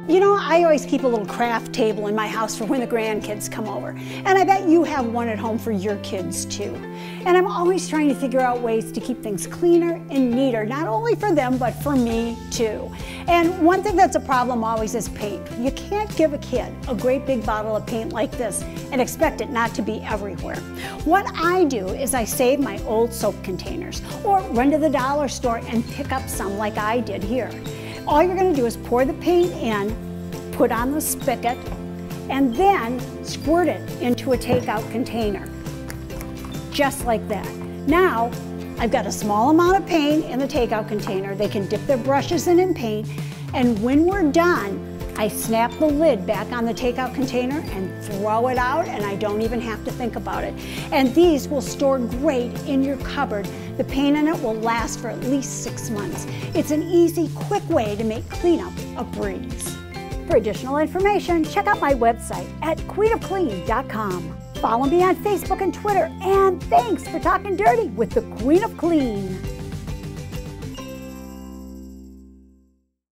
You know, I always keep a little craft table in my house for when the grandkids come over. And I bet you have one at home for your kids too. And I'm always trying to figure out ways to keep things cleaner and neater, not only for them, but for me too. And one thing that's a problem always is paint. You can't give a kid a great big bottle of paint like this and expect it not to be everywhere. What I do is I save my old soap containers or run to the dollar store and pick up some like I did here. All you're going to do is pour the paint in, put on the spigot, and then squirt it into a takeout container. Just like that. Now, I've got a small amount of paint in the takeout container. They can dip their brushes in paint, and when we're done, I snap the lid back on the takeout container and throw it out, and I don't even have to think about it. And these will store great in your cupboard. The paint in it will last for at least 6 months. It's an easy, quick way to make cleanup a breeze. For additional information, check out my website at queenofclean.com. Follow me on Facebook and Twitter, and thanks for talking dirty with the Queen of Clean.